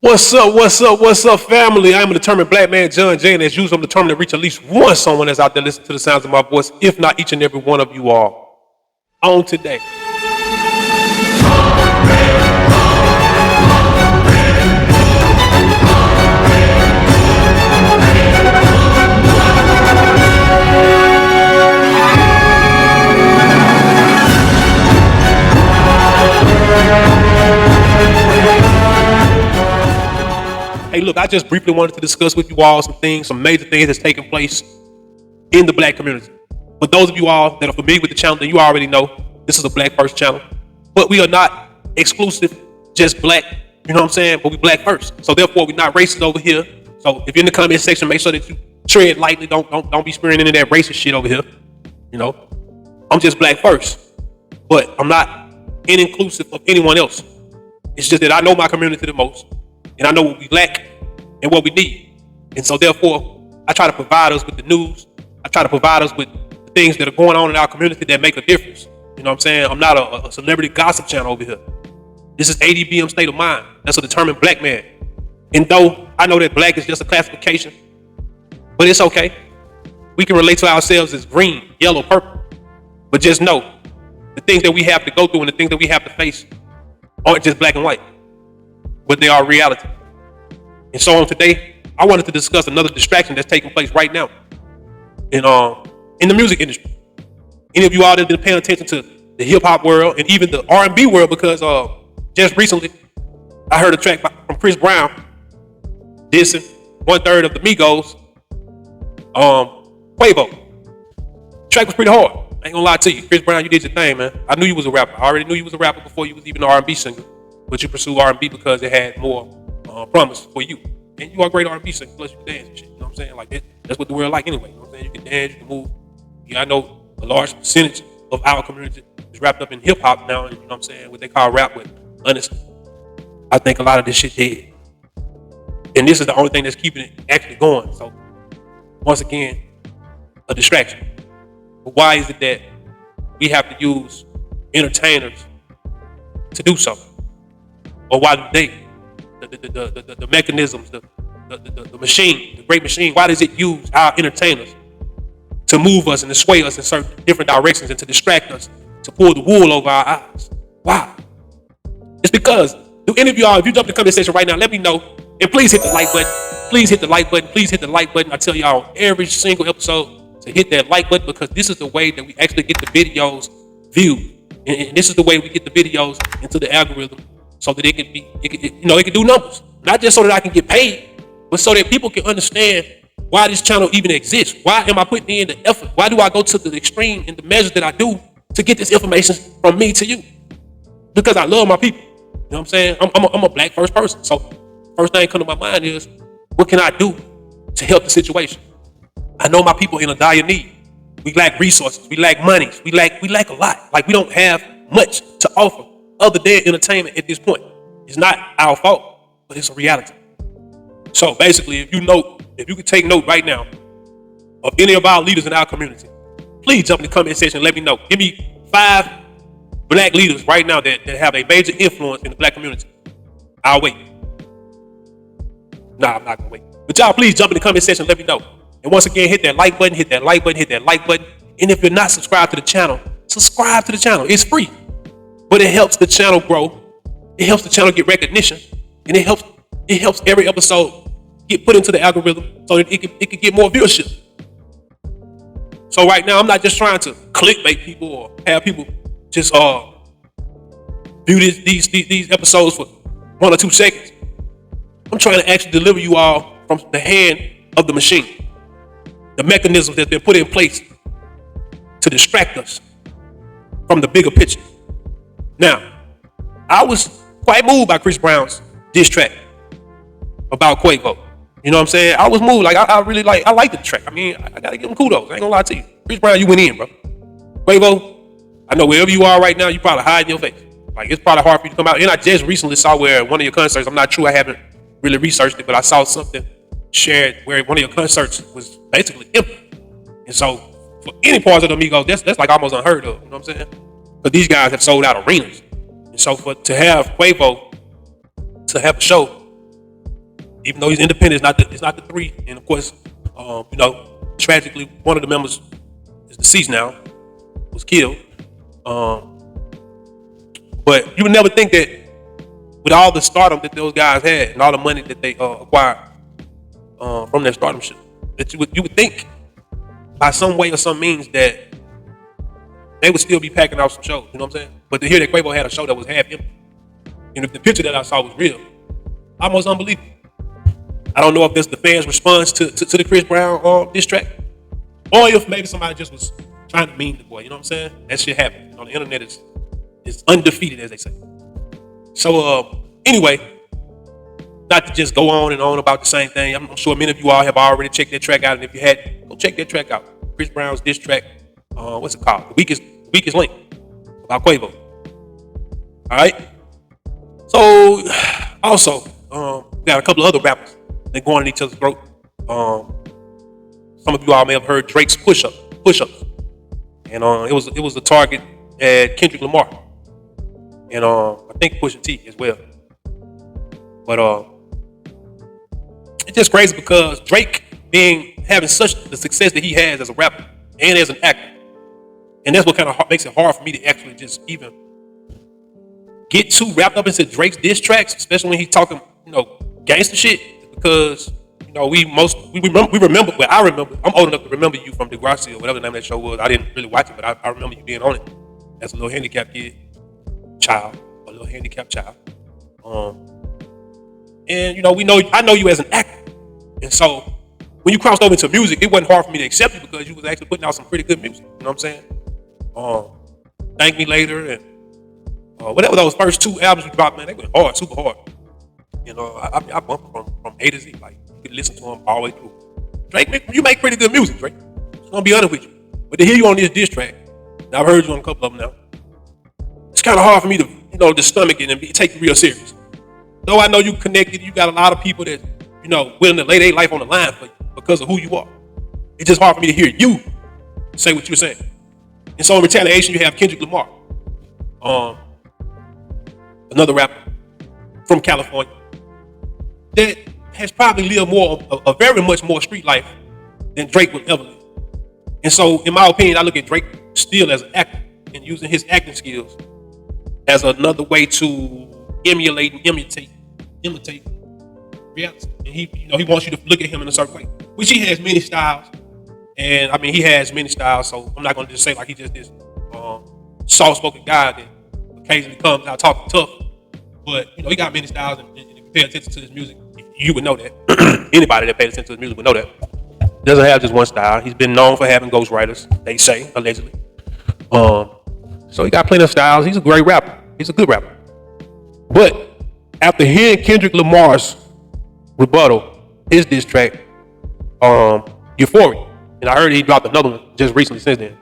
What's up, family? I'm a determined black man, John Jay, and as usual, I'm determined to reach at least one someone that's out there listening to the sounds of my voice, if not each and every one of you all. On today. Hey, look, I just briefly wanted to discuss with you all some major things that's taking place in the black community. For those of you all that are familiar with the channel, then you already know this is a black first channel. But we are not exclusive, just black, you know what I'm saying? But we black first. So therefore, we're not racist over here. So if you're in the comment section, make sure that you tread lightly. Don't be spearing into that racist shit over here. You know, I'm just black first. But I'm not inclusive of anyone else. It's just that I know my community the most. And I know what we lack and what we need. And so therefore, I try to provide us with the news. I try to provide us with the things that are going on in our community that make a difference. You know what I'm saying? I'm not a celebrity gossip channel over here. This is ADBM State of Mind. That's a determined black man. And though I know that black is just a classification, but it's okay. We can relate to ourselves as green, yellow, purple. But just know, the things that we have to go through and the things that we have to face aren't just black and white, but they are reality. And so on today, I wanted to discuss another distraction that's taking place right now in the music industry. Any of you all that have been paying attention to the hip hop world and even the R&B world, because just recently I heard a track from Chris Brown dissing 1/3 of the Migos, Quavo. The track was pretty hard. I ain't gonna lie to you. Chris Brown, you did your thing, man. I knew you was a rapper. I already knew you was a rapper before you was even an R&B singer. But you pursue R&B because it had more promise for you. And you are a great R&B singer, plus you can dance and shit. You know what I'm saying? Like that's what the world like anyway. You know what I'm saying? You can dance, you can move. Yeah, I know a large percentage of our community is wrapped up in hip hop now, and you know what I'm saying? What they call rap, but honestly, I think a lot of this shit dead. And this is the only thing that's keeping it actually going. So once again, a distraction. But why is it that we have to use entertainers to do something? Or why do they, the mechanisms, the machine, the great machine, why does it use our entertainers to move us and to sway us in certain different directions and to distract us, to pull the wool over our eyes? Why? It's because, do any of y'all, if you jump in the comment section right now, let me know. And please hit the like button. Please hit the like button. Please hit the like button. I tell y'all every single episode to hit that like button, because this is the way that we actually get the videos viewed. And this is the way we get the videos into the algorithm, so that it can do numbers. Not just so that I can get paid, but so that people can understand why this channel even exists. Why am I putting in the effort? Why do I go to the extreme in the measures that I do to get this information from me to you? Because I love my people. You know what I'm saying? I'm a black first person. So first thing come to my mind is, what can I do to help the situation? I know my people in a dire need. We lack resources. We lack money. We lack a lot. Like, we don't have much to offer other than entertainment at this point. It's not our fault, but it's a reality. So basically, if you could take note right now of any of our leaders in our community, please jump in the comment section and let me know. Give me 5 black leaders right now that have a major influence in the black community. I'll wait. Nah, I'm not gonna wait. But y'all, please jump in the comment section and let me know. And once again, hit that like button, hit that like button, hit that like button. And if you're not subscribed to the channel, subscribe to the channel. It's free. But it helps the channel grow. It helps the channel get recognition. And it helps every episode get put into the algorithm so that it can get more viewership. So right now, I'm not just trying to clickbait people or have people just view these episodes for 1 or 2 seconds. I'm trying to actually deliver you all from the hand of the machine. The mechanisms that's been put in place to distract us from the bigger picture. Now, I was quite moved by Chris Brown's diss track about Quavo. You know what I'm saying? I was moved. Like, I really liked the track. I mean, I gotta give him kudos. I ain't gonna lie to you. Chris Brown, you went in, bro. Quavo, I know wherever you are right now, you probably hiding your face. Like, it's probably hard for you to come out. And I just recently saw where one of your concerts, I'm not sure, I haven't really researched it, but I saw something shared where one of your concerts was basically empty. And so, for any parts of the Migos, that's like almost unheard of. You know what I'm saying? But these guys have sold out arenas. And so to have Quavo to have a show Even though he's independent, it's not the three. And of course, tragically, one of the members is deceased now, was killed. But you would never think that with all the stardom that those guys had and all the money that they acquired from their stardomship, that you would think by some way or some means that they would still be packing out some shows. You know what I'm saying? But to hear that Quavo had a show that was half empty, and if the picture that I saw was real, almost unbelievable. I don't know if that's the fans' response to the Chris Brown diss track, or if maybe somebody just was trying to mean the boy. You know what I'm saying? That shit happened. The internet is undefeated, as they say. So anyway, not to just go on and on about the same thing. I'm sure many of you all have already checked that track out, and if you hadn't, go check that track out. Chris Brown's diss track. What's it called? The weakest link about Quavo. All right. So also, we got a couple of other rappers that going in each other's throat. Some of you all may have heard Drake's push-ups, and it was a target at Kendrick Lamar, and I think Pusha T as well. But it's just crazy because Drake having such the success that he has as a rapper and as an actor, and that's what kind of makes it hard for me to actually just even get too wrapped up into Drake's diss tracks, especially when he's talking, gangster shit. Because we remember. Well, I remember. I'm old enough to remember you from Degrassi or whatever the name of that show was. I didn't really watch it, but I remember you being on it as a little handicapped child. And I know you as an actor, and so when you crossed over into music, it wasn't hard for me to accept you because you was actually putting out some pretty good music. You know what I'm saying? Thank Me Later and whatever those first two albums you dropped, man, they went hard, super hard. I bumped from A to Z. Like, you could listen to them all the way through. Drake, you make pretty good music, Drake. I'm gonna be honest with you. But to hear you on this diss track, and I've heard you on a couple of them now, it's kind of hard for me to, to stomach it and take you real serious. Though I know you connected, you got a lot of people that, willing to lay their life on the line for you because of who you are. It's just hard for me to hear you say what you're saying. And so in retaliation, you have Kendrick Lamar, another rapper from California that has probably lived a very much more street life than Drake would ever live. And so, in my opinion, I look at Drake still as an actor and using his acting skills as another way to emulate and imitate reality. And he wants you to look at him in a certain way, which he has many styles. And I mean, he has many styles, so I'm not going to just say like he's just this soft-spoken guy that occasionally comes out talking tough. But he got many styles, and if you pay attention to his music, you would know that. Anybody that pays attention to his music would know that. He doesn't have just one style. He's been known for having ghostwriters, they say, allegedly. So he got plenty of styles. He's a great rapper. He's a good rapper. But after hearing Kendrick Lamar's rebuttal, his diss track, Euphoria, and I heard he dropped another one just recently since then.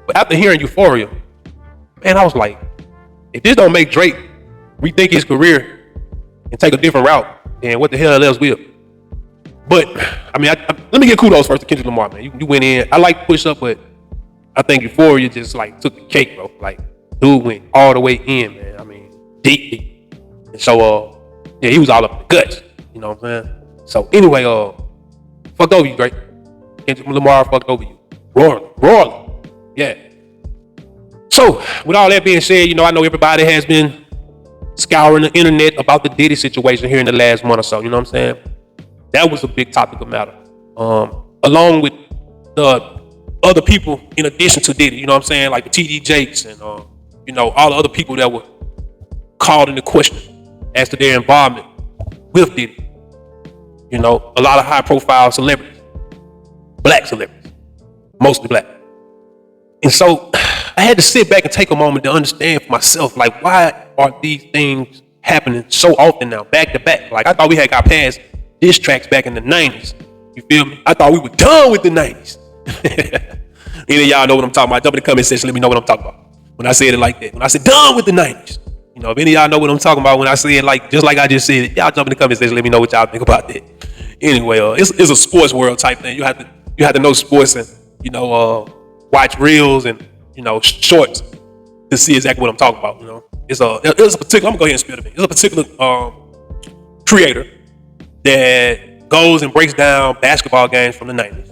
But after hearing Euphoria, man, I was like, if this don't make Drake rethink his career and take a different route, then what the hell else will? But I mean, let me give kudos first to Kendrick Lamar, man. You went in. I like Push Up, but I think Euphoria just like took the cake, bro. Like, dude went all the way in, man. I mean, deep. And so, he was all up in the guts. You know what I'm saying? So anyway, fucked over you, Drake. Kendrick Lamar fucked over you. Royally. Yeah. So, with all that being said, I know everybody has been scouring the internet about the Diddy situation here in the last month or so. You know what I'm saying? That was a big topic of matter. Along with the other people in addition to Diddy, you know what I'm saying? Like the TD Jakes and, all the other people that were called into question as to their involvement with Diddy. A lot of high profile celebrities. Black celebrities. Mostly black. And so I had to sit back and take a moment to understand for myself, like, why are these things happening so often now, back to back? Like, I thought we had got past diss tracks back in the 90s. You feel me? I thought we were done with the 90s. Either y'all know what I'm talking about. Jump in the comment section, let me know what I'm talking about. When I said it like that. When I said done with the 90s. If any of y'all know what I'm talking about when I say it just like I just said it, y'all jump in the comment section, let me know what y'all think about that. Anyway, it's a sports world type thing. You have to know sports and, watch reels and, shorts to see exactly what I'm talking about. It's a particular, I'm gonna go ahead and spill it. It's a particular creator that goes and breaks down basketball games from the 90s.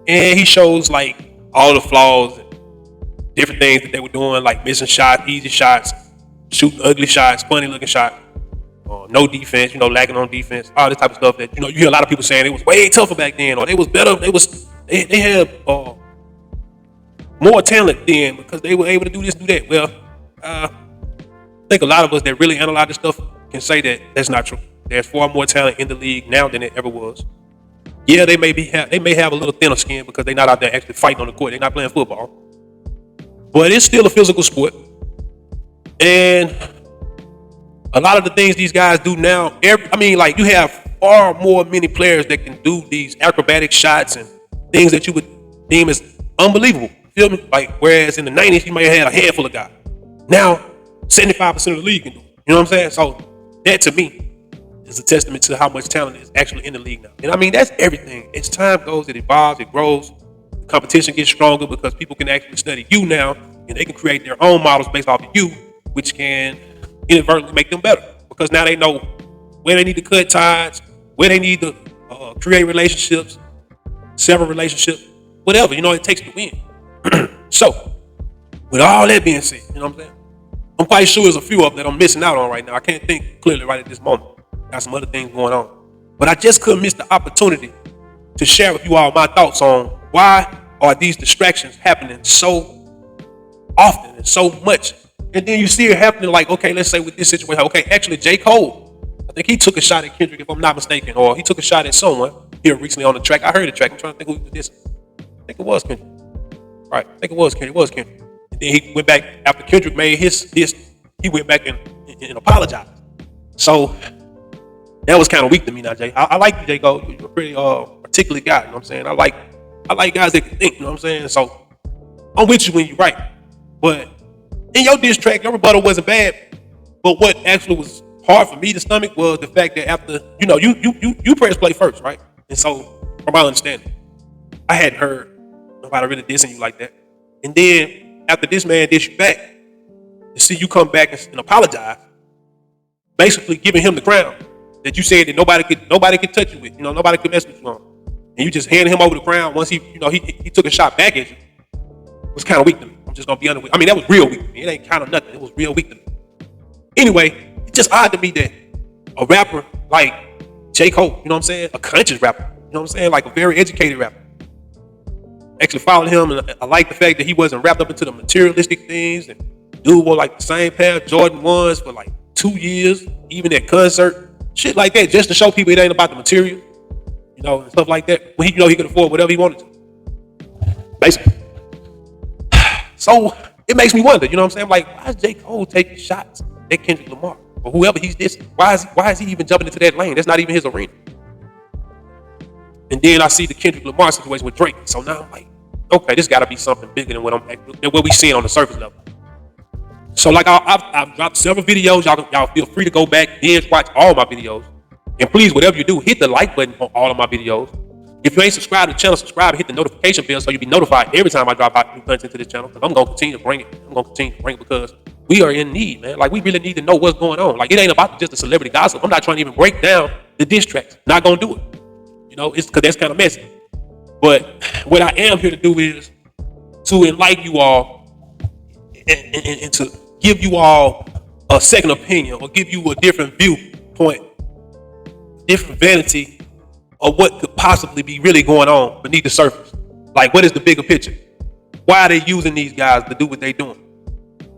And he shows like all the flaws and different things that they were doing, like missing shots, easy shots, shooting ugly shots, funny looking shots, no defense, lacking on defense, all this type of stuff that, you hear a lot of people saying it was way tougher back then, or they was better, they had more talent then because they were able to do this, do that. Well, I think a lot of us that really analyze this stuff can say that that's not true. There's far more talent in the league now than there ever was. Yeah, they may have a little thinner skin because they're not out there actually fighting on the court. They're not playing football. But it's still a physical sport. And a lot of the things these guys do now, you have far more many players that can do these acrobatic shots and things that you would deem as unbelievable. Feel me? Like, whereas in the 90s, you may have had a handful of guys. Now, 75% of the league can do it. You know what I'm saying? So that to me is a testament to how much talent is actually in the league now. And that's everything. As time goes, it evolves, it grows. The competition gets stronger because people can actually study you now, and they can create their own models based off of you, which can inadvertently make them better because now they know where they need to cut ties, where they need to create relationships, several relationships, whatever, it takes to win. So, with all that being said, you know what I'm saying? I'm quite sure there's a few of them that I'm missing out on right now. I can't think clearly right at this moment. Got some other things going on. But I just couldn't miss the opportunity to share with you all my thoughts on why are these distractions happening so often and so much. And then you see it happening like, okay, let's say with this situation, okay, actually J. Cole, I think he took a shot at Kendrick if I'm not mistaken, or he took a shot at someone here recently on the track. I heard the track. I'm trying to think who did this. I think it was Kendrick. Right, I think it was Kendrick. And then he went back after Kendrick made his, he went back and apologized. So that was kind of weak to me now, Jay. I like you, J. Cole. You're a pretty articulate guy, you know what I'm saying? I like guys that can think, you know what I'm saying? So I'm with you when you're right. But in your diss track, your rebuttal wasn't bad. But what actually was hard for me to stomach was the fact that after, you press play first, right? And so, from my understanding, I hadn't heard nobody really dissing you like that. And then after this man diss you back, to see you come back and apologize, basically giving him the crown that you said that nobody could touch you with, nobody could mess with you on. And you just handed him over the crown once he took a shot back at you. It was kind of weak to me. I'm just gonna be honest with you. That was real weak to me. It ain't kind of nothing. It was real weak to me. Anyway, it's just odd to me that a rapper like J. Cole, you know what I'm saying? A conscious rapper, you know what I'm saying? Like a very educated rapper. Actually followed him, and I like the fact that he wasn't wrapped up into the materialistic things. And dude wore like the same pair of Jordan 1s for like 2 years, even at concert. Shit like that, just to show people it ain't about the material, and stuff like that. When he could afford whatever he wanted to, basically. So it makes me wonder, you know what I'm saying? Like, why is J. Cole taking shots at Kendrick Lamar or whoever he's dissing? Why is he even jumping into that lane? That's not even his arena. And then I see the Kendrick Lamar situation with Drake. So now I'm like, okay, this got to be something bigger than what we seeing on the surface level. So like I've dropped several videos. Y'all feel free to go back, binge watch all my videos. And please, whatever you do, hit the like button on all of my videos. If you ain't subscribed to the channel, subscribe and hit the notification bell so you'll be notified every time I drop out new content to this channel. Because I'm going to continue to bring it. Because we are in need, man. Like, we really need to know what's going on. Like, it ain't about just the celebrity gossip. I'm not trying to even break down the diss tracks. Not going to do it. It's because that's kind of messy. But what I am here to do is to enlighten you all and to give you all a second opinion or give you a different viewpoint, different vanity of what could possibly be really going on beneath the surface. Like, what is the bigger picture? Why are they using these guys to do what they're doing?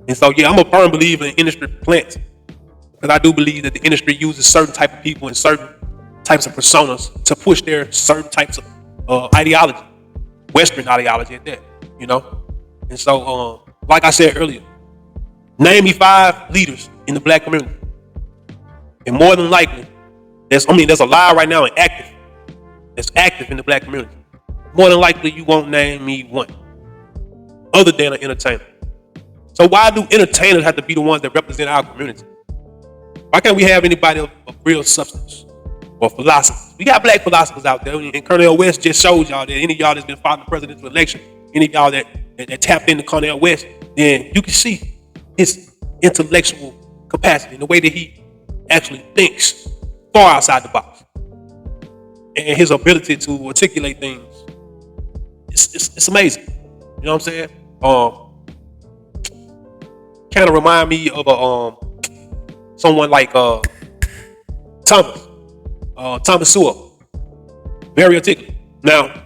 And so, yeah, I'm a firm believer in industry plants, because I do believe that the industry uses certain type of people and certain types of personas to push their certain types of ideology, Western ideology at that, And so, like I said earlier, name me 5 leaders in the black community. And more than likely, there's a lie right now that's active in the black community. More than likely, you won't name me one other than an entertainer. So why do entertainers have to be the ones that represent our community? Why can't we have anybody of real substance or philosophy? We got black philosophers out there, and Cornel West just showed y'all that any of y'all that's been following the presidential election, any of y'all that tapped into Cornel West, then you can see his intellectual capacity and the way that he actually thinks far outside the box. and his ability to articulate things, it's amazing. You know what I'm saying? Kind of remind me of a someone like Thomas Thomas Sewell, very articulate. Now,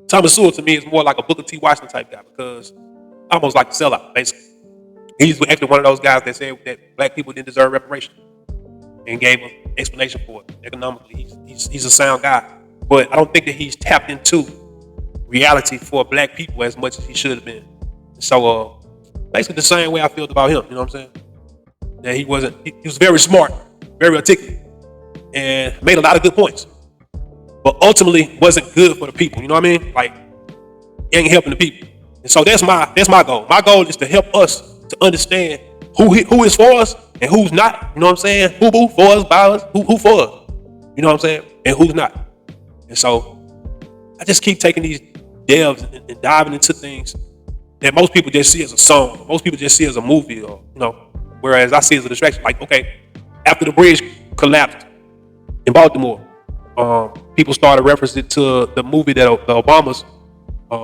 Thomas Sewell to me is more like a Booker T. Washington type guy because almost like a sellout, basically. He's actually one of those guys that said that black people didn't deserve reparations and gave an explanation for it economically. He's a sound guy, but I don't think that he's tapped into reality for black people as much as he should have been. So basically the same way I felt about him, you know what I'm saying? That he was very smart, very articulate, and made a lot of good points. But ultimately wasn't good for the people, you know what I mean? Like, he ain't helping the people. And so that's my goal. My goal is to help us to understand who is for us and who's not. You know what I'm saying? Who for us, by us, who for us. You know what I'm saying? And who's not. And so I just keep taking these delves and diving into things that most people just see as a song, or most people just see as a movie, or whereas I see it as a distraction. Like, okay, after the bridge collapsed in Baltimore, people started referencing to the movie that the Obamas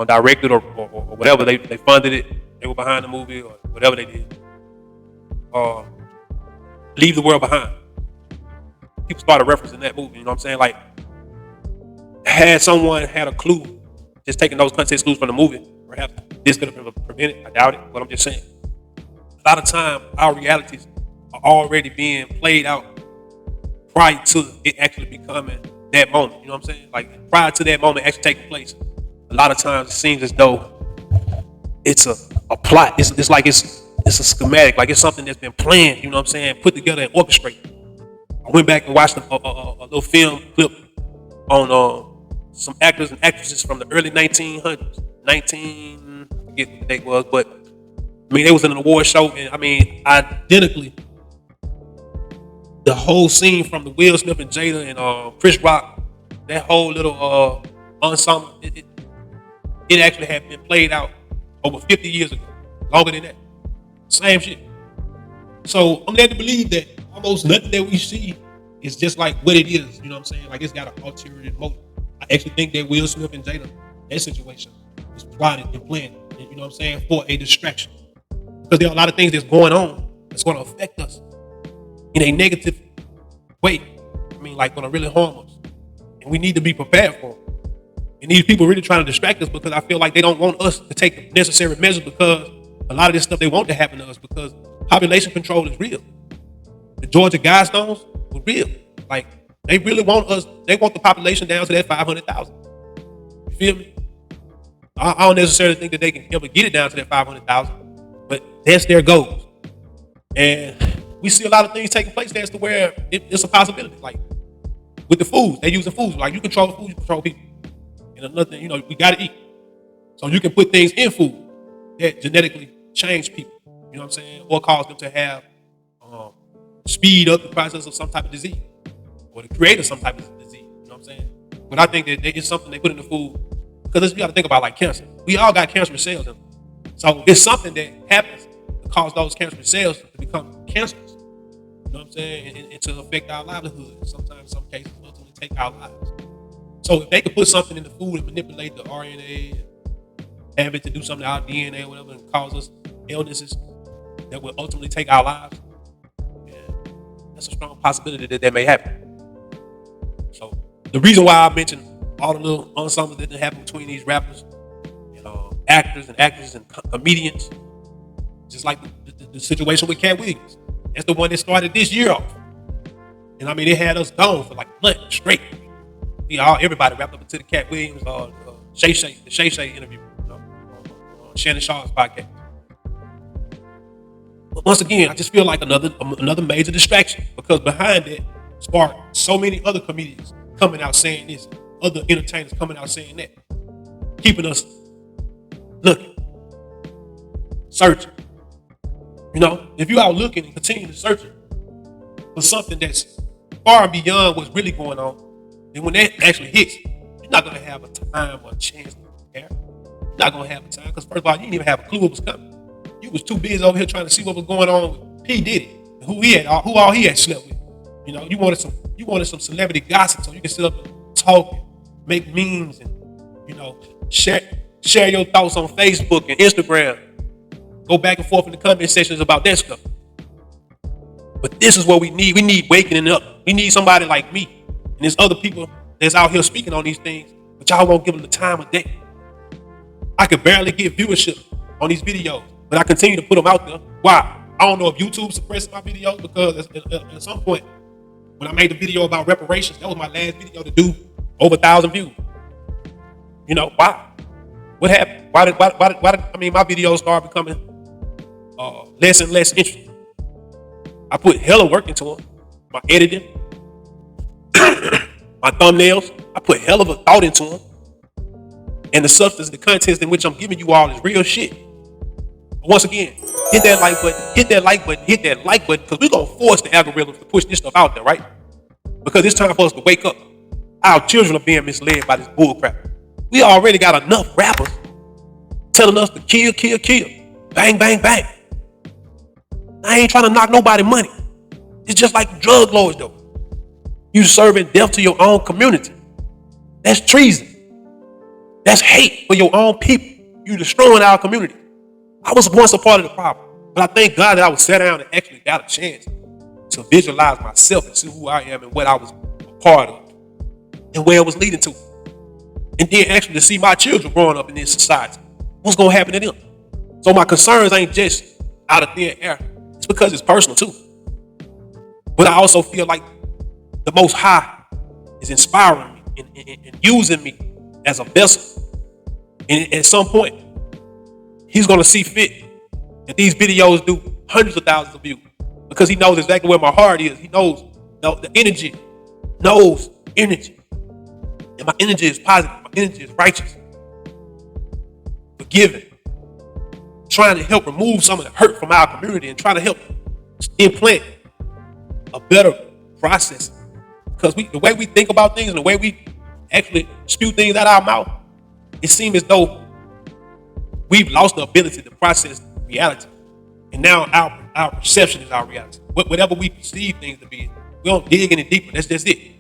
directed or whatever. They funded it. They were behind the movie or whatever they did. Leave the World Behind. People started referencing that movie. You know what I'm saying? Like, had someone had a clue, just taking those context clues from the movie, perhaps this could have been prevented. I doubt it, but I'm just saying. A lot of time, our realities are already being played out prior to it actually becoming that moment. You know what I'm saying? Like, prior to that moment actually taking place, a lot of times it seems as though it's a plot. It's like it's a schematic, like it's something that's been planned. You know what I'm saying? Put together and orchestrated. I went back and watched a little film clip on some actors and actresses from the early 1900s. I forget what the date was, but I mean, they was in an award show, and I mean, identically, the whole scene from the Will Smith and Jada and Chris Rock, that whole little ensemble, it actually had been played out over 50 years ago, longer than that. Same shit. So I'm led to believe that almost nothing that we see is just like what it is. You know what I'm saying? Like, it's got an ulterior motive. I actually think that Will Smith and Jada, that situation was plotted and planned, you know what I'm saying, for a distraction. Because there are a lot of things that's going on that's going to affect us in a negative way. I mean, like, going to really harm us. And we need to be prepared for it. And these people really trying to distract us because I feel like they don't want us to take the necessary measures, because a lot of this stuff they want to happen to us because population control is real. The Georgia Guidestones were real. Like, they really want us, they want the population down to that 500,000. You feel me? I don't necessarily think that they can ever get it down to that 500,000, but that's their goals. And we see a lot of things taking place there as to where it's a possibility. Like, with the foods, they using foods. Like, you control food, you control people. And another thing, we gotta eat. So you can put things in food that genetically change people. You know what I'm saying? Or cause them to have speed up the process of some type of disease, or to create some type of disease. You know what I'm saying? But I think that it's something they put in the food, because you got to think about, like, cancer. We all got cancerous cells in them. So it's something that happens to cause those cancerous cells to become cancerous. You know what I'm saying? And to affect our livelihood. Sometimes, in some cases, ultimately take our lives. So if they could put something in the food and manipulate the RNA, and have it to do something to our DNA or whatever, and cause us illnesses that will ultimately take our lives, that's a strong possibility that may happen. So the reason why I mentioned all the little ensembles that didn't happen between these rappers and actors and actresses and comedians, just like the situation with Cat Williams. That's the one that started this year off. And I mean, it had us gone for like a month straight. Everybody wrapped up into the Cat Williams the Shay Shay interview on Shannon Sharp's podcast. But once again, I just feel like another major distraction, because behind it sparked so many other comedians coming out saying this, other entertainers coming out saying that, keeping us looking, searching. If you out looking and continue to searching for something that's far beyond what's really going on, then when that actually hits, you're not going to have a time or a chance to prepare. You're not going to have a time, because first of all, you didn't even have a clue what was coming. You was too busy over here trying to see what was going on with P. Diddy, and who all he had slept with. You wanted some celebrity gossip so you can sit up and talk make memes and, share your thoughts on Facebook and Instagram. Go back and forth in the comment sections about that stuff. But this is what we need. We need waking up. We need somebody like me. And there's other people that's out here speaking on these things, but y'all won't give them the time of day. I could barely get viewership on these videos, but I continue to put them out there. Why? I don't know if YouTube suppressed my videos, because at some point, when I made the video about reparations, that was my last video to do over 1,000 views. Why? What happened? Why did my videos start becoming less and less interesting? I put hella work into them. My editing, my thumbnails, I put hell of a thought into them. And the substance, the content in which I'm giving you all is real shit. But once again, hit that like button, because we're going to force the algorithms to push this stuff out there, right? Because it's time for us to wake up. Our children are being misled by this bullcrap. We already got enough rappers telling us to kill, kill, kill. Bang, bang, bang. I ain't trying to knock nobody money. It's just like drug lords, though. You serving death to your own community. That's treason. That's hate for your own people. You destroying our community. I was once a part of the problem, but I thank God that I was sat down and actually got a chance to visualize myself and see who I am and what I was a part of and where it was leading to. And then actually to see my children growing up in this society. What's going to happen to them? So my concerns ain't just out of thin air. It's because it's personal too. But I also feel like the Most High is inspiring me and using me as a vessel. And at some point, He's going to see fit that these videos do hundreds of thousands of views, because He knows exactly where my heart is. He knows the energy, knows energy. And my energy is positive. My energy is righteous, forgiving, trying to help remove some of the hurt from our community and trying to help implant a better process. Because the way we think about things and the way we actually spew things out of our mouth, it seems as though we've lost the ability to process reality. And now our perception is our reality. Whatever we perceive things to be, we don't dig any deeper. That's just it.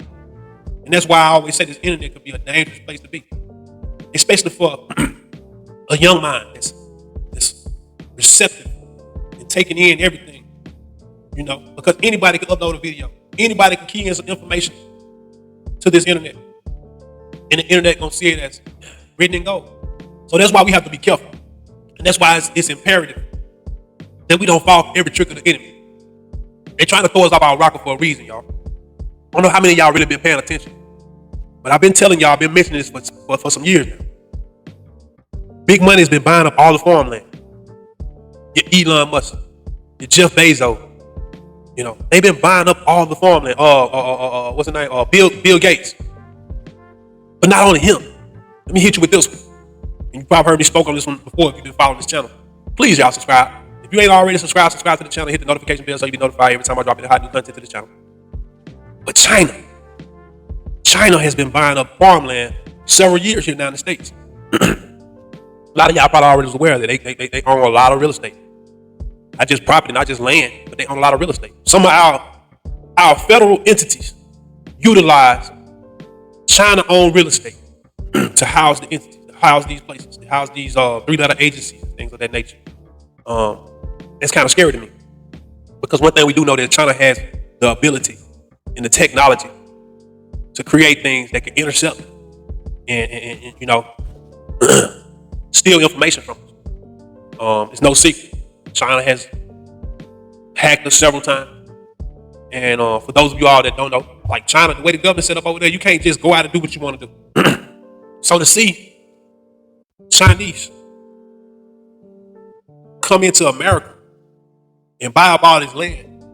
And that's why I always say this internet could be a dangerous place to be. Especially for a young mind that's receptive and taking in everything. Because anybody can upload a video. Anybody can key in some information to this internet. And the internet gonna see it as written in gold. So that's why we have to be careful. And that's why it's imperative that we don't fall for every trick of the enemy. They're trying to throw us off our rocker for a reason, y'all. I don't know how many of y'all really been paying attention. But I've been telling y'all, I've been mentioning this for some years now. Big money has been buying up all the farmland. Your Elon Musk, your Jeff Bezos. They've been buying up all the farmland. What's his name? Bill Gates. But not only him. Let me hit you with this one. And you probably heard me spoke on this one before if you've been following this channel. Please, y'all, subscribe. If you ain't already subscribed to the channel. Hit the notification bell so you be notified every time I drop any hot new content to the channel. But China has been buying up farmland several years here now in the States. A lot of y'all probably already was aware that they own a lot of real estate. Not just property, not just land, but they own a lot of real estate. Some of our federal entities utilize China-owned real estate to house the entities, to house these places, to house these three-letter agencies and things of that nature. It's kind of scary to me, because one thing we do know that China has the ability and the technology to create things that can intercept and steal information from us. It's no secret. China has hacked us several times. And for those of you all that don't know, like China, the way the government set up over there, you can't just go out and do what you want to do. So to see Chinese come into America and buy up all this land,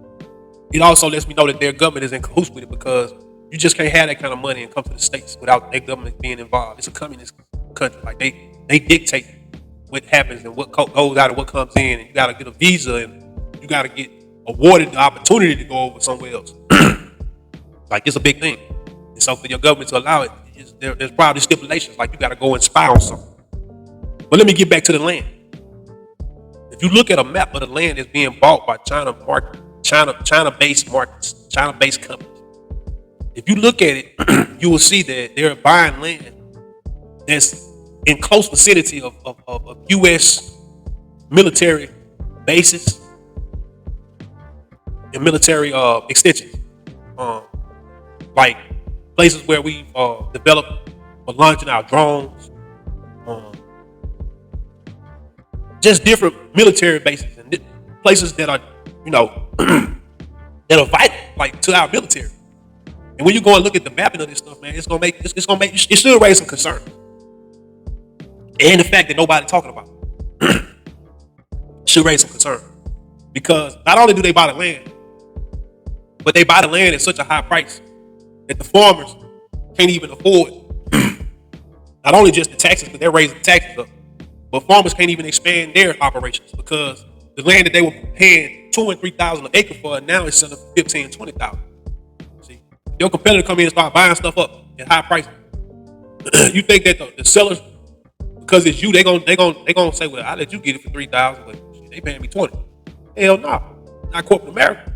it also lets me know that their government is in cahoots with it, because you just can't have that kind of money and come to the States without their government being involved. It's a communist country. Like they dictate what happens and what goes out and what comes in, and you got to get a visa and you got to get awarded the opportunity to go over somewhere else. Like, it's a big thing. And so for your government to allow it, there's probably stipulations, like you got to go and spy on something. But let me get back to the land. If you look at a map of the land that's being bought by China-based markets, China-based companies, if you look at it, you will see that they're buying land that's in close vicinity of U.S. military bases and military extensions, like places where we developed or launching our drones, just different military bases and places that are, that are vital, like to our military. And when you go and look at the mapping of this stuff, man, it's gonna make it should raise some concern. And the fact that nobody's talking about it should raise some concern. Because not only do they buy the land, but they buy the land at such a high price that the farmers can't even afford not only just the taxes, but they're raising the taxes up, but farmers can't even expand their operations because the land that they were paying $2,000 and $3,000 an acre for now is selling for $15,000 and $20,000. See, your competitor come in and start buying stuff up at high prices. You think that the sellers, because it's you, they gonna say, well, I let you get it for $3,000, but they paying me $20,000. Hell no, not corporate America.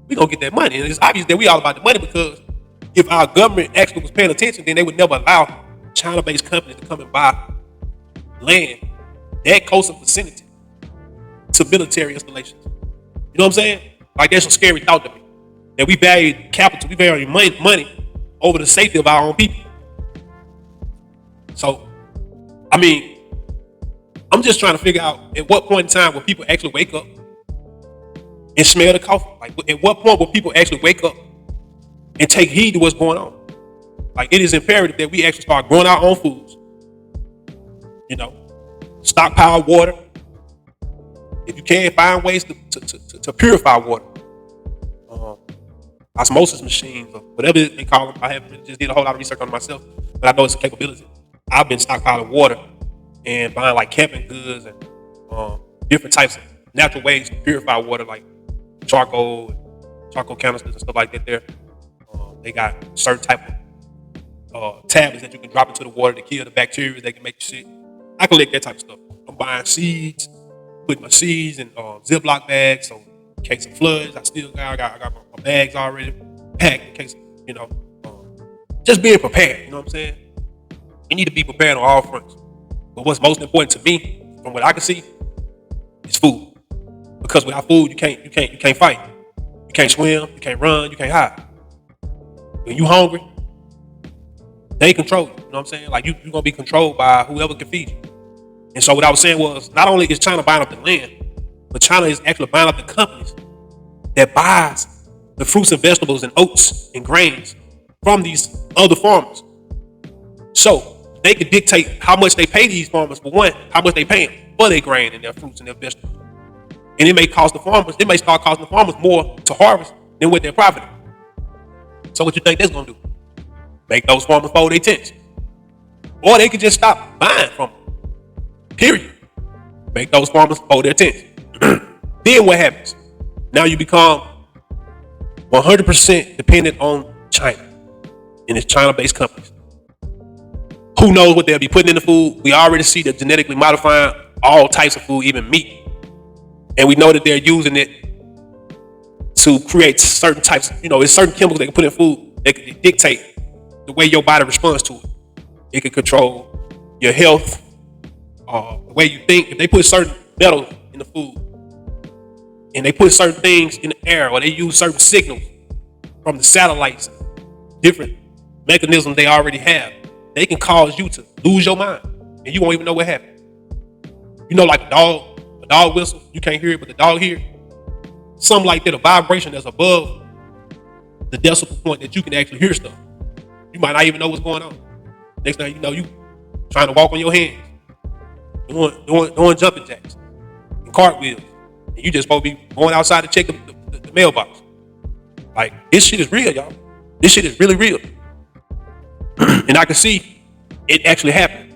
We gonna get that money, and it's obvious that we all about the money because if our government actually was paying attention, then they would never allow China-based companies to come and buy land that close in vicinity to military installations. You know what I'm saying? Like that's a scary thought to me. That we value capital, we value money over the safety of our own people. So, I mean, I'm just trying to figure out at what point in time will people actually wake up and smell the coffee? Like, at what point will people actually wake up and take heed to what's going on? Like, it is imperative that we actually start growing our own foods. Stockpile water. If you can, find ways to purify water. Osmosis machines, or whatever they call them. I haven't really just did a whole lot of research on it myself, but I know it's a capability. I've been stockpiling water and buying like camping goods and different types of natural ways to purify water, like charcoal canisters and stuff like that. There, they got certain type of tablets that you can drop into the water to kill the bacteria that can make you sick. I collect that type of stuff. I'm buying seeds, putting my seeds in Ziploc bags, so in case of floods, I got my bags already packed in case, just being prepared. You know what I'm saying? You need to be prepared on all fronts. But what's most important to me, from what I can see, is food. Because without food, you can't fight. You can't swim. You can't run. You can't hide. When you hungry, they control you. You know what I'm saying? Like you're gonna be controlled by whoever can feed you. And so what I was saying was, not only is China buying up the land, but China is actually buying up the companies that buys the fruits and vegetables and oats and grains from these other farmers. So they can dictate how much they pay these farmers for one, how much they pay them for their grain and their fruits and their vegetables. And it may start costing the farmers more to harvest than what they're profiting. So what you think that's gonna do? Make those farmers fold their tents. Or they could just stop buying from them. Period. Make those farmers fold their tents. Then what happens? Now you become 100% dependent on China and its China-based companies. Who knows what they'll be putting in the food? We already see they're genetically modifying all types of food, even meat. And we know that they're using it to create certain types, there's certain chemicals they can put in food that can dictate the way your body responds to it. It can control your health, the way you think. If they put certain metals in the food and they put certain things in the air, or they use certain signals from the satellites, different mechanisms they already have, they can cause you to lose your mind and you won't even know what happened. Like a dog whistle, you can't hear it, but the dog hear it. Something like that, a vibration that's above the decibel point that you can actually hear stuff. You might not even know what's going on. Next thing you know, you trying to walk on your hands, doing jumping jacks and cartwheels. And you just supposed to be going outside to check the mailbox. Like, this shit is real, y'all. This shit is really real. And I can see it actually happening.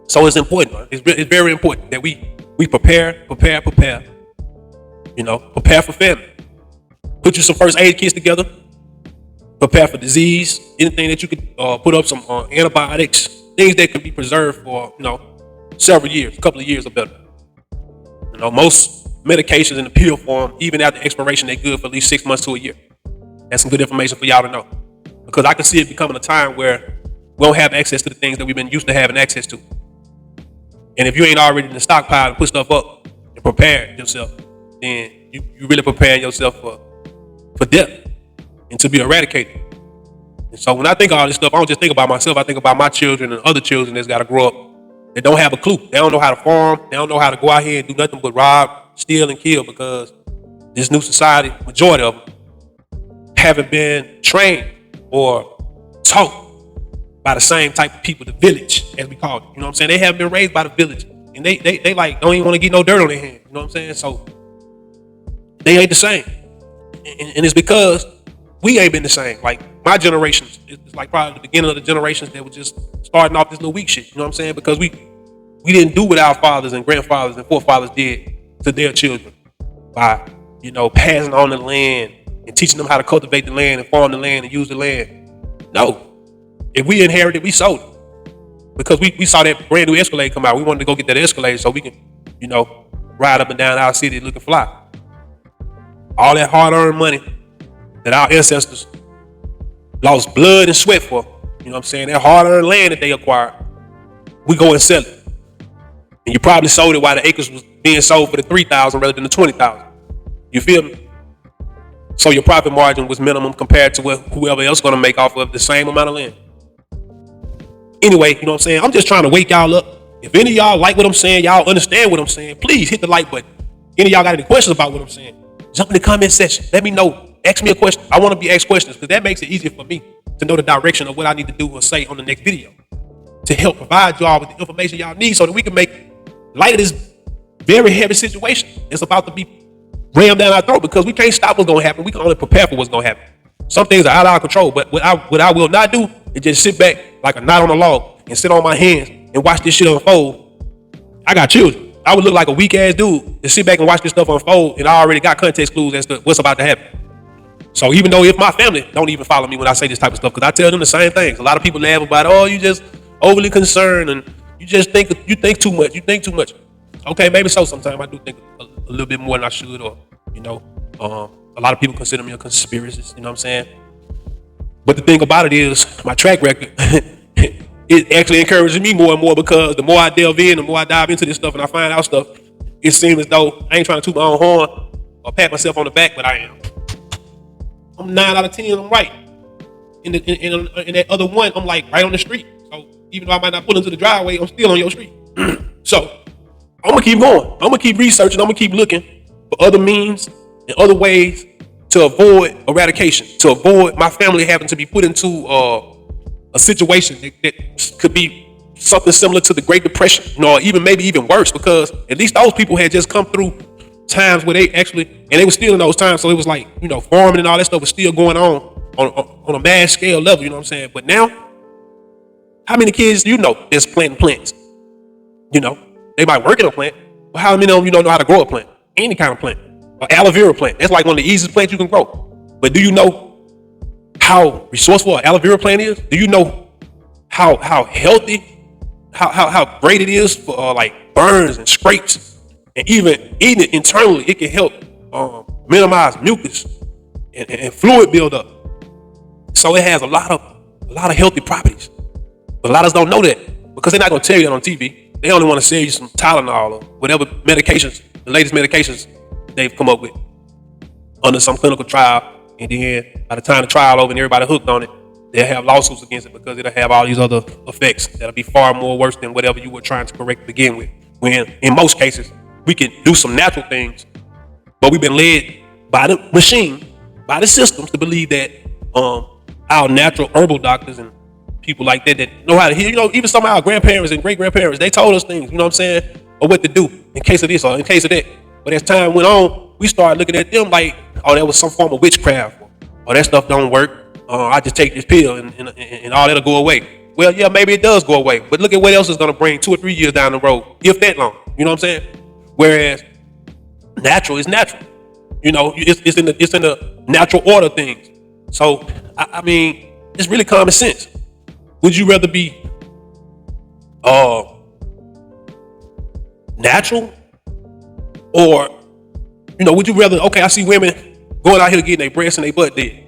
So it's important, man. It's very important that we prepare. Prepare for family. Put you some first aid kits together. Prepare for disease. Anything that you could put up some antibiotics. Things that can be preserved for, several years, a couple of years or better. Most medications in the pill form, even after expiration, they're good for at least 6 months to a year. That's some good information for y'all to know. because I can see it becoming a time where we don't have access to the things that we've been used to having access to. And if you ain't already in the stockpile and put stuff up and prepare yourself, then you really preparing yourself for death and to be eradicated. And so when I think of all this stuff, I don't just think about myself. I think about my children and other children that's got to grow up. They don't have a clue. They don't know how to farm. They don't know how to go out here and do nothing but rob, steal, and kill, because this new society, majority of them, haven't been trained or taught by the same type of people, the village, as we call it. You know what I'm saying? They haven't been raised by the village. And they like don't even want to get no dirt on their hands. You know what I'm saying? So they ain't the same. And it's because we ain't been the same. Like my generation, it's like probably the beginning of the generations that were just starting off this little weak shit. You know what I'm saying? Because we didn't do what our fathers and grandfathers and forefathers did to their children by, passing on the land and teaching them how to cultivate the land and farm the land and use the land. No. If we inherited, we sold it. Because we saw that brand new Escalade come out. We wanted to go get that Escalade so we can, ride up and down our city looking fly. All that hard-earned money that our ancestors lost blood and sweat for, you know what I'm saying? That hard-earned land that they acquired, we go and sell it. And you probably sold it while the acres was being sold for the $3,000 rather than the $20,000. You feel me? So your profit margin was minimum compared to what whoever else going to make off of the same amount of land. Anyway, you know what I'm saying? I'm just trying to wake y'all up. If any of y'all like what I'm saying, y'all understand what I'm saying, please hit the like button. Any of y'all got any questions about what I'm saying, jump in the comment section. Let me know. Ask me a question. I want to be asked questions because that makes it easier for me to know the direction of what I need to do or say on the next video to help provide y'all with the information y'all need so that we can make light of this very heavy situation. It's about to be rammed down our throat because we can't stop what's going to happen. We can only prepare for what's going to happen. Some things are out of our control, but what I will not do is just sit back like a knot on a log and sit on my hands and watch this shit unfold. I got children. I would look like a weak ass dude to sit back and watch this stuff unfold, and I already got context clues as to what's about to happen. So even though if my family don't even follow me when I say this type of stuff, because I tell them the same things. A lot of people laugh about, oh, you just overly concerned and you think too much. You think too much. Okay, maybe so. Sometimes I do think a little bit more than I should, or a lot of people consider me a conspiracist. You know what I'm saying? But the thing about it is, my track record, it actually encourages me more and more because the more I delve in, the more I dive into this stuff and I find out stuff, it seems as though I ain't trying to toot my own horn or pat myself on the back, but I am. I'm 9 out of 10, I'm right. In that other one, I'm like right on the street. So even though I might not pull into the driveway, I'm still on your street. So I'm gonna keep going. I'm gonna keep researching. I'm gonna keep looking for other means and other ways to avoid eradication, to avoid my family having to be put into a situation that could be something similar to the Great Depression, or maybe even worse, because at least those people had just come through times where they were still in those times, so it was like, farming and all that stuff was still going on a mass scale level, you know what I'm saying? But now, how many kids that's planting plants? They might work in a plant, but how many of them know how to grow a plant? Any kind of plant. An aloe vera plant. That's like one of the easiest plants you can grow. But do you know how resourceful an aloe vera plant is? Do you know how healthy, how great it is for like burns and scrapes, and even eating it internally, it can help minimize mucus and fluid buildup. So it has a lot of healthy properties. But a lot of us don't know that because they're not gonna tell you that on TV. They only want to sell you some Tylenol or whatever medications, the latest medications they've come up with under some clinical trial, and then by the time the trial over and everybody hooked on it, they'll have lawsuits against it because it'll have all these other effects that'll be far more worse than whatever you were trying to correct to begin with. When in most cases we can do some natural things, but we've been led by the machine, by the systems to believe that our natural herbal doctors and people like that know how to heal, even some of our grandparents and great grandparents, they told us things, what I'm saying, or what to do in case of this or in case of that. But as time went on, we started looking at them like, oh, that was some form of witchcraft. Oh, that stuff don't work. I just take this pill and all that'll go away. Well, yeah, maybe it does go away. But look at what else is going to bring 2 or 3 years down the road, if that long. You know what I'm saying? Whereas natural is natural. It's in the natural order of things. So, I mean, it's really common sense. Would you rather be natural? Or, would you rather, okay, I see women going out here getting their breasts and their butt dead.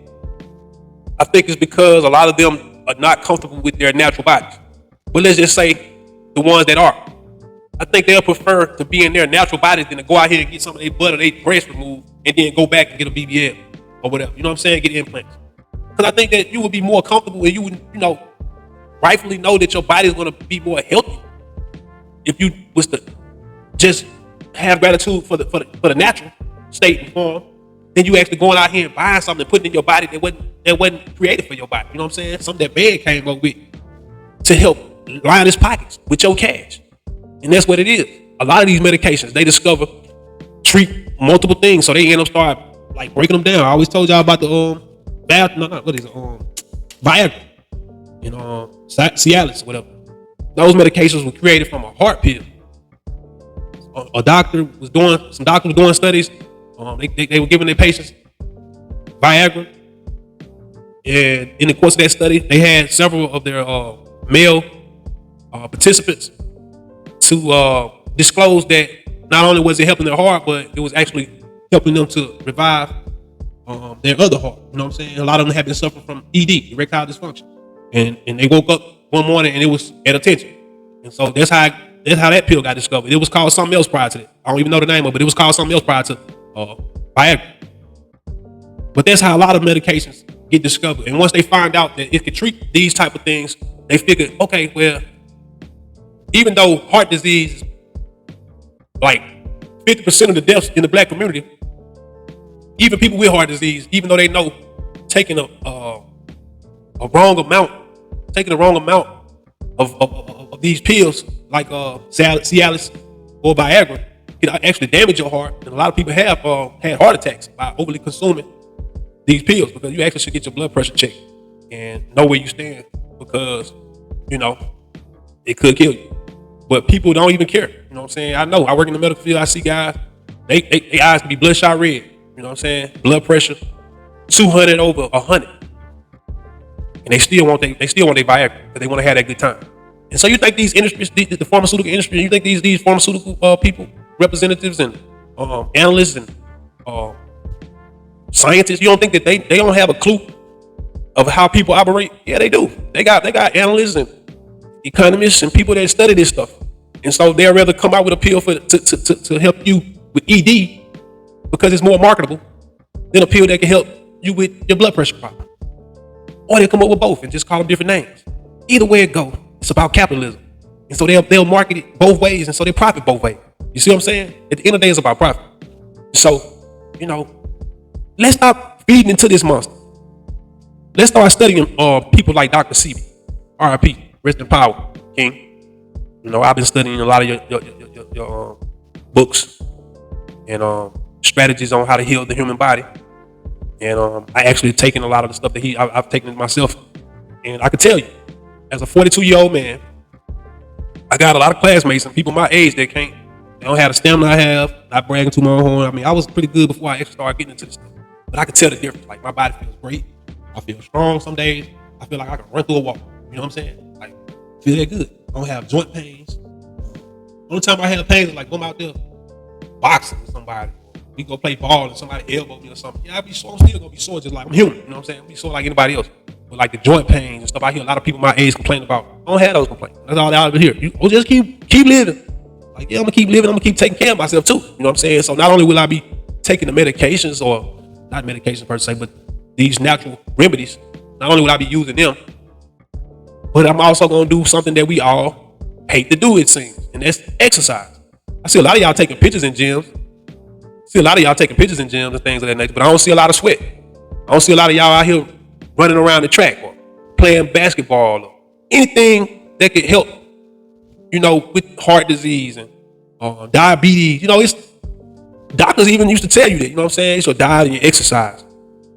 I think it's because a lot of them are not comfortable with their natural bodies. But let's just say the ones that are. I think they'll prefer to be in their natural bodies than to go out here and get some of their butt or their breast removed and then go back and get a BBL or whatever. You know what I'm saying? Get implants. Because I think that you would be more comfortable and you would, rightfully know that your body is going to be more healthy if you was to just have gratitude for the natural state and form. Then you actually going out here and buying something and putting in your body that wasn't created for your body. You know what I'm saying? Something that man came up with to help line his pockets with your cash. And that's what it is. A lot of these medications, they discover, treat multiple things. So they end up start like breaking them down. I always told y'all about the Viagra, Cialis, or whatever. Those medications were created from a heart pill. Some doctor was doing studies. They were giving their patients Viagra. And in the course of that study, they had several of their male participants to disclose that not only was it helping their heart, but it was actually helping them to revive their other heart. You know what I'm saying? A lot of them had been suffering from ED, erectile dysfunction. And they woke up one morning and it was at attention. And so that's how that pill got discovered. It was called something else prior to that. I don't even know the name of it, but it was called something else prior to Viagra. But that's how a lot of medications get discovered. And once they find out that it can treat these type of things, they figured, okay, well, even though heart disease is like 50% of the deaths in the black community, even people with heart disease, even though they know taking a wrong amount of these pills like Cialis or Viagra can actually damage your heart. And a lot of people have had heart attacks by overly consuming these pills, because you actually should get your blood pressure checked and know where you stand, because it could kill you. But people don't even care. You know what I'm saying? I know. I work in the medical field. I see guys, they eyes can be bloodshot red. You know what I'm saying? Blood pressure 200 over 100. And they still want their Viagra because they want to have that good time. And so you think these industries, the pharmaceutical industry, you think these pharmaceutical people, representatives and analysts and scientists, you don't think that they don't have a clue of how people operate? Yeah, they do. They got analysts and economists and people that study this stuff. And so they'll rather come out with a pill to help you with ED because it's more marketable than a pill that can help you with your blood pressure problem. Or they'll come up with both and just call them different names. Either way it goes, it's about capitalism. And so they'll market it both ways, and so they profit both ways. You see what I'm saying? At the end of the day, it's about profit. So, let's stop feeding into this monster. Let's start studying people like Dr. Sebi, R.I.P., rest in power, King. I've been studying a lot of your books and strategies on how to heal the human body. And I actually taken a lot of the stuff that I've taken it myself. And I can tell you, as a 42-year-old man, I got a lot of classmates and people my age that they don't have the stamina I have, not bragging to my own horn. I mean, I was pretty good before I actually started getting into this stuff. But I can tell the difference. Like, my body feels great. I feel strong some days. I feel like I can run through a wall. You know what I'm saying? Like, feel that good. I don't have joint pains. Only time I have pains is like when I'm out there boxing with somebody. We go play ball and somebody elbow me or something. Yeah, I'm still gonna be sore just like I'm human. You know what I'm saying? I'll be sore like anybody else. But like the joint pains and stuff, I hear a lot of people my age complain about. I don't have those complaints. That's all I ever hear. You just keep living. Like, yeah, I'm gonna keep living. I'm gonna keep taking care of myself too. You know what I'm saying? So not only will I be taking the medications, or not medications per se, but these natural remedies, not only will I be using them, but I'm also gonna do something that we all hate to do, it seems, and that's exercise. I see a lot of y'all taking pictures in gyms. And things of that nature, but I don't see a lot of sweat. I don't see a lot of y'all out here running around the track or playing basketball or anything that could help, with heart disease and diabetes. It's doctors even used to tell you that, you know what I'm saying? So diet and you exercise.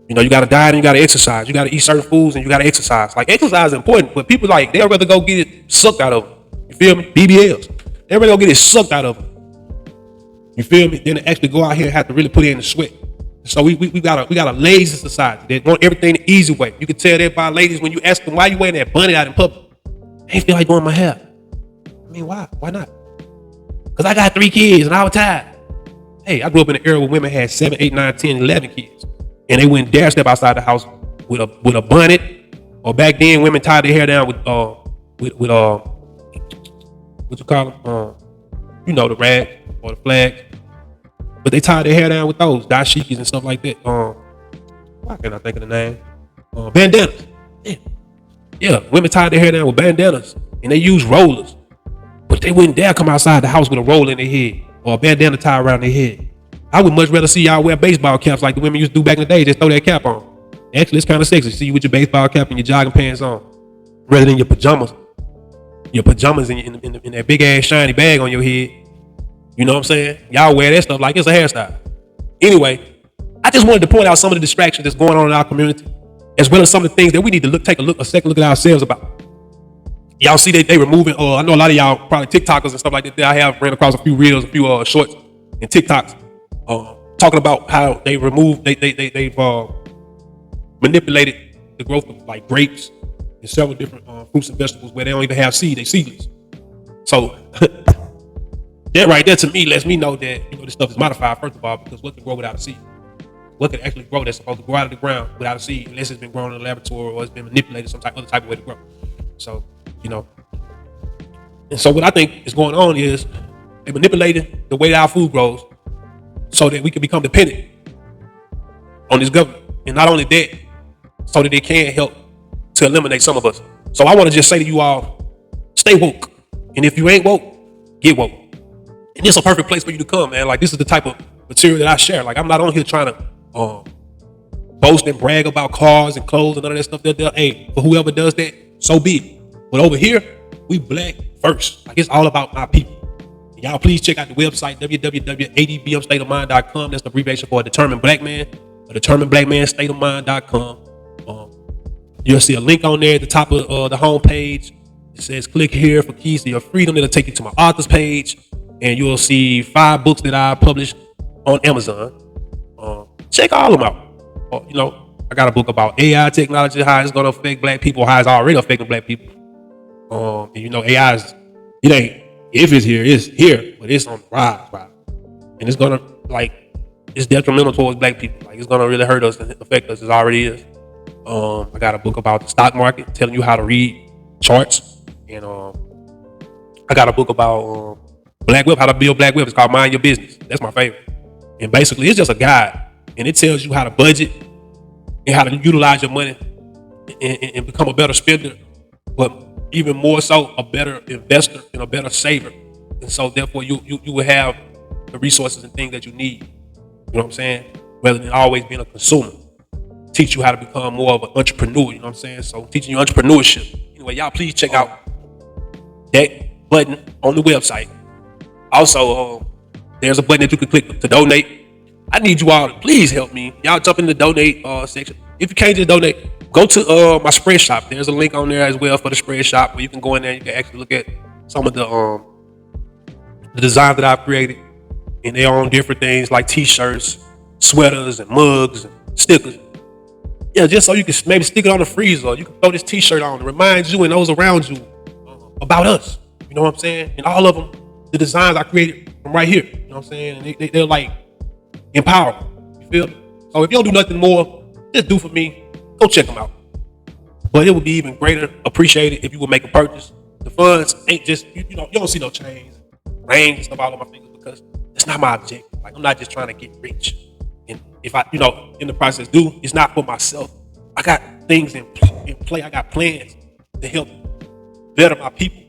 You got to diet and you got to exercise. You got to eat certain foods and you got to exercise. Like, exercise is important, but people they'll rather go get it sucked out of them. You feel me? BBLs. They'll rather go get it sucked out of them. You feel me? Then to actually go out here and have to really put in the sweat. So we got a lazy society that want everything the easy way. You can tell that by ladies when you ask them, why you wearing that bunny out in public? I ain't feel like doing my hair. I mean, why? Why not? Because I got 3 kids and I was tired. Hey, I grew up in an era where women had 7, 8, 9, 10, 11 kids. And they wouldn't dare step outside the house with a bonnet, or back then women tied their hair down with what you call them, the rag or the flag, but they tied their hair down with those dashikis and stuff like that. Why can't I think of the name? Bandanas. Yeah, women tied their hair down with bandanas, and they used rollers, but they wouldn't dare come outside the house with a roller in their head or a bandana tied around their head. I would much rather see y'all wear baseball caps like the women used to do back in the day. Just throw that cap on. Actually, it's kind of sexy. See you with your baseball cap and your jogging pants on, rather than your pajamas. Your pajamas in that big ass shiny bag on your head. You know what I'm saying? Y'all wear that stuff like it's a hairstyle. Anyway, I just wanted to point out some of the distractions that's going on in our community, as well as some of the things that we need to take a second look at ourselves about. Y'all see they removing, I know a lot of y'all probably TikTokers and stuff like that. I have ran across a few reels, a few shorts and TikToks talking about how they've manipulated the growth of like grapes and several different fruits and vegetables where they don't even have seed, they seedless. So that right there to me lets me know that this stuff is modified, first of all, because what can grow without a seed? What can actually grow that's supposed to grow out of the ground without a seed, unless it's been grown in a laboratory or it's been manipulated some other type of way to grow. So, and so what I think is going on is they manipulating the way that our food grows so that we can become dependent on this government. And not only that, so that they can help to eliminate some of us. So I want to just say to you all, stay woke. And if you ain't woke, get woke. And it's a perfect place for you to come, man. Like, this is the type of material that I share. Like, I'm not on here trying to boast and brag about cars and clothes and none of that stuff. Hey, for whoever does that, so be it. But over here, we black first. Like, it's all about my people. And y'all please check out the website, www.adbmstateofmind.com. That's the abbreviation for a determined black man. A determined black man, stateofmind.com. You'll see a link on there at the top of the homepage. It says click here for keys to your freedom. It'll take you to my authors page, and you'll see 5 books that I published on Amazon. Check all of them out. I got a book about AI technology, how it's gonna affect black people, how it's already affecting black people. AI it's here, but it's on the rise, right? And it's gonna it's detrimental towards black people. Like, it's gonna really hurt us and affect us. It already is. I got a book about the stock market, telling you how to read charts, and I got a book about black web, how to build black web. It's called Mind Your Business. That's my favorite. And basically, it's just a guide, and it tells you how to budget and how to utilize your money and become a better spender, but even more so, a better investor and a better saver. And so, therefore, you will have the resources and things that you need. You know what I'm saying? Rather than always being a consumer. Teach you how to become more of an entrepreneur. You know what I'm saying? So, teaching you entrepreneurship. Anyway, y'all please check out that button on the website. Also, there's a button that you can click to donate. I need you all to please help me. Y'all jump in the donate section. If you can't just donate, go to my spread shop. There's a link on there as well for the spread shop where you can go in there and you can actually look at some of the designs that I've created. And they're on different things like t-shirts, sweaters, and mugs, and stickers. Yeah, just so you can maybe stick it on the freezer. You can throw this t-shirt on. It reminds you and those around you about us. You know what I'm saying? And all of them, the designs I created from right here. You know what I'm saying? And they're like empowering. You feel me? So if you don't do nothing more, just do for me. Go check them out. But it would be even greater appreciated if you would make a purchase. The funds ain't just, you don't see no chains, rings and stuff all on my fingers, because it's not my objective. Like, I'm not just trying to get rich. And if I, in the process it's not for myself. I got things in play. I got plans to help better my people.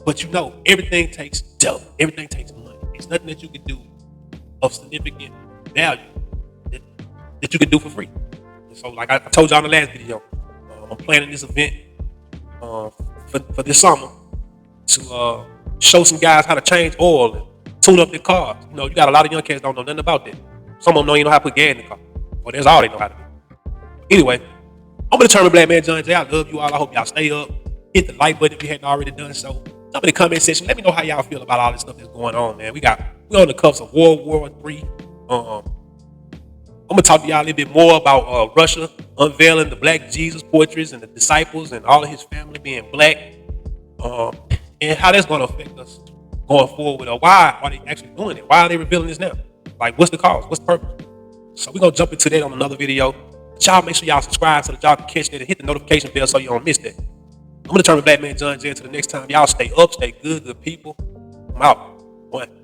But everything takes dough. Everything takes money. There's nothing that you can do of significant value that you can do for free. And so, like I told y'all in the last video, I'm planning this event for this summer to show some guys how to change oil and tune up their cars. You got a lot of young cats don't know nothing about that. Some of them don't even know how to put gas in the car. Well, that's all they know how to do. Anyway, I'm a determined black man, John J. I love you all. I hope y'all stay up. Hit the like button if you hadn't already done so. Jump in the comment section. Let me know how y'all feel about all this stuff that's going on, man. We on the cuffs of World War III. I'm gonna talk to y'all a little bit more about Russia unveiling the Black Jesus portraits and the disciples and all of his family being black, and how that's gonna affect us going forward. Or why are they actually doing it? Why are they revealing this now? Like, what's the cause? What's the purpose? So we're gonna jump into that on another video. But y'all make sure y'all subscribe so that y'all can catch that and hit the notification bell so you don't miss that. I'm gonna turn the Black Man John J. Until the next time. Y'all stay up, stay good people. I'm out. One.